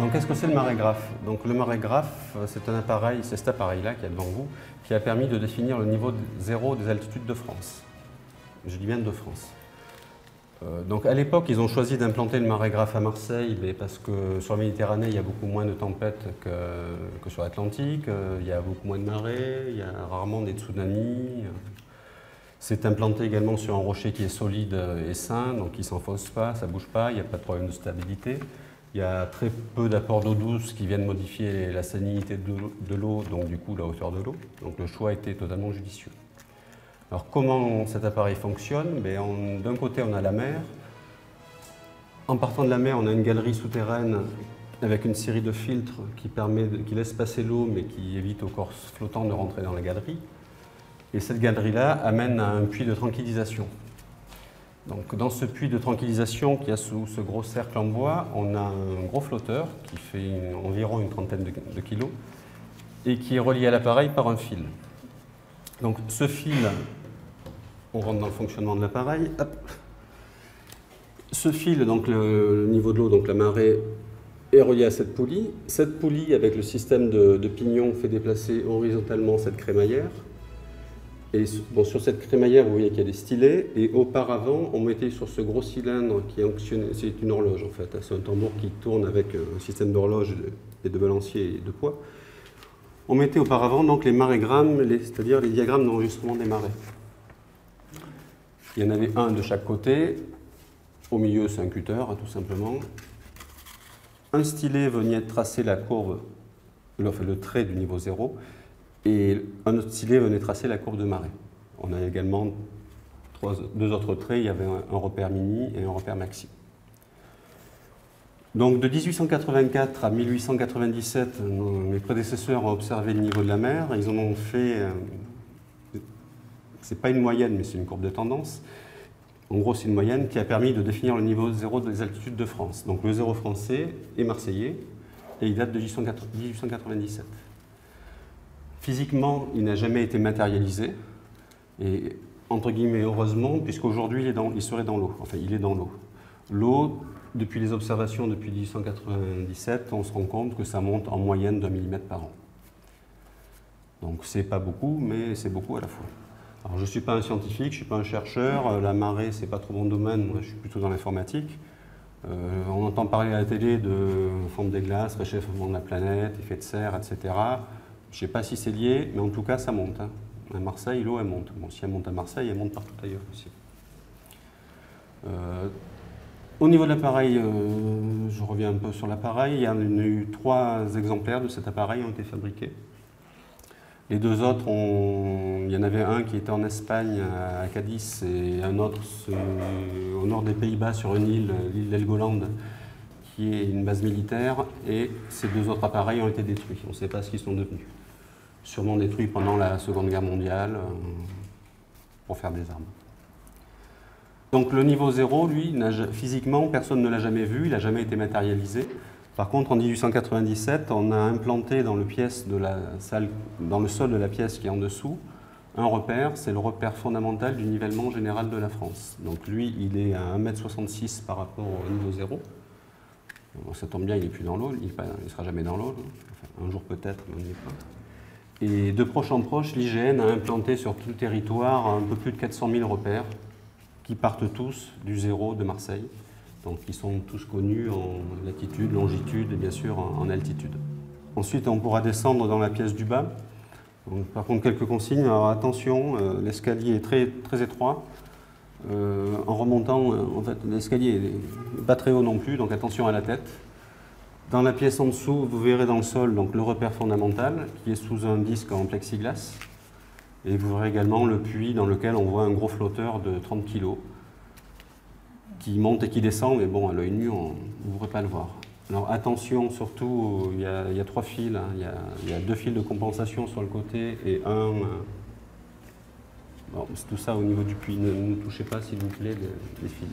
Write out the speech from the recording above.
Donc qu'est-ce que c'est le marégraphe? Donc le marégraphe, c'est un appareil, c'est cet appareil-là qui est devant vous, qui a permis de définir le niveau zéro des altitudes de France. Je dis bien de France. Donc à l'époque, ils ont choisi d'implanter le marégraphe à Marseille parce que sur la Méditerranée, il y a beaucoup moins de tempêtes que sur l'Atlantique, il y a beaucoup moins de marées, il y a rarement des tsunamis. C'est implanté également sur un rocher qui est solide et sain, donc qui ne s'enfonce pas, ça ne bouge pas, il n'y a pas de problème de stabilité. Il y a très peu d'apports d'eau douce qui viennent modifier la salinité de l'eau, donc du coup la hauteur de l'eau. Donc le choix était totalement judicieux. Alors comment cet appareil fonctionne? D'un côté on a la mer. En partant de la mer, on a une galerie souterraine avec une série de filtres qui laisse passer l'eau mais qui évite aux corps flottants de rentrer dans la galerie. Et cette galerie-là amène à un puits de tranquillisation. Donc, dans ce puits de tranquillisation qui a sous ce gros cercle en bois, on a un gros flotteur qui fait environ une trentaine de kilos et qui est relié à l'appareil par un fil. Donc ce fil, on rentre dans le fonctionnement de l'appareil. Ce fil, donc le niveau de l'eau, donc la marée, est relié à cette poulie. Cette poulie, avec le système de pignon, fait déplacer horizontalement cette crémaillère. Et bon, sur cette crémaillère, vous voyez qu'il y a des stylets, et auparavant, on mettait sur ce gros cylindre qui est onctionné, c'est une horloge en fait, c'est un tambour qui tourne avec un système d'horloge et de balancier et de poids. On mettait auparavant donc les marégrammes, c'est-à-dire les diagrammes d'enregistrement des marées. Il y en avait un de chaque côté, au milieu c'est un cutter tout simplement. Un stylet venait tracer la courbe, le trait du niveau zéro, et un autre stylet venait tracer la courbe de marée. On a également deux autres traits, il y avait un repère mini et un repère maxi. Donc de 1884 à 1897, mes prédécesseurs ont observé le niveau de la mer. Ils en ont fait, c'est pas une moyenne, mais c'est une courbe de tendance. En gros, c'est une moyenne qui a permis de définir le niveau zéro des altitudes de France. Donc le zéro français est marseillais et il date de 1897. Physiquement, il n'a jamais été matérialisé, et entre guillemets heureusement, puisqu'aujourd'hui il serait dans l'eau, enfin il est dans l'eau. L'eau, depuis les observations depuis 1897, on se rend compte que ça monte en moyenne d'1 millimètre par an. Donc c'est pas beaucoup, mais c'est beaucoup à la fois. Alors je ne suis pas un scientifique, je ne suis pas un chercheur, la marée c'est pas trop mon domaine, moi je suis plutôt dans l'informatique. On entend parler à la télé de fonte des glaces, réchauffement de la planète, effet de serre, etc. Je ne sais pas si c'est lié, mais en tout cas, ça monte. À Marseille, l'eau, elle monte. Bon, si elle monte à Marseille, elle monte partout ailleurs aussi. Au niveau de l'appareil, je reviens un peu sur l'appareil. Il y a eu 3 exemplaires de cet appareil qui ont été fabriqués. Les 2 autres, il y en avait un qui était en Espagne, à Cadiz, et un autre au nord des Pays-Bas, sur une île, l'île d'Helgoland, qui est une base militaire. Et ces 2 autres appareils ont été détruits. On ne sait pas ce qu'ils sont devenus. Sûrement détruits pendant la Seconde Guerre mondiale pour faire des armes. Donc le niveau zéro, lui, physiquement, personne ne l'a jamais vu, il n'a jamais été matérialisé. Par contre, en 1897, on a implanté dans le sol de la pièce qui est en dessous, un repère, c'est le repère fondamental du nivellement général de la France. Donc lui, il est à 1,66 m par rapport au niveau zéro. Bon, ça tombe bien, il n'est plus dans l'eau, il ne sera jamais dans l'eau, enfin, un jour peut-être, mais on n'y est pas. Et de proche en proche, l'IGN a implanté sur tout le territoire un peu plus de 400 000 repères qui partent tous du zéro de Marseille, donc qui sont tous connus en latitude, longitude et bien sûr en altitude. Ensuite, on pourra descendre dans la pièce du bas. Donc, par contre, quelques consignes. Alors attention, l'escalier est très, très étroit. En remontant, en fait, l'escalier n'est pas très haut non plus, donc attention à la tête. Dans la pièce en dessous, vous verrez dans le sol donc, le repère fondamental qui est sous un disque en plexiglas. Et vous verrez également le puits dans lequel on voit un gros flotteur de 30 kg qui monte et qui descend, mais bon, à l'œil nu, vous ne pourrez pas le voir. Alors attention, surtout, il y a 3 fils. Hein. Il y a 2 fils de compensation sur le côté et un... Bon, c'est tout ça au niveau du puits. Ne touchez pas, s'il vous plaît, les fils.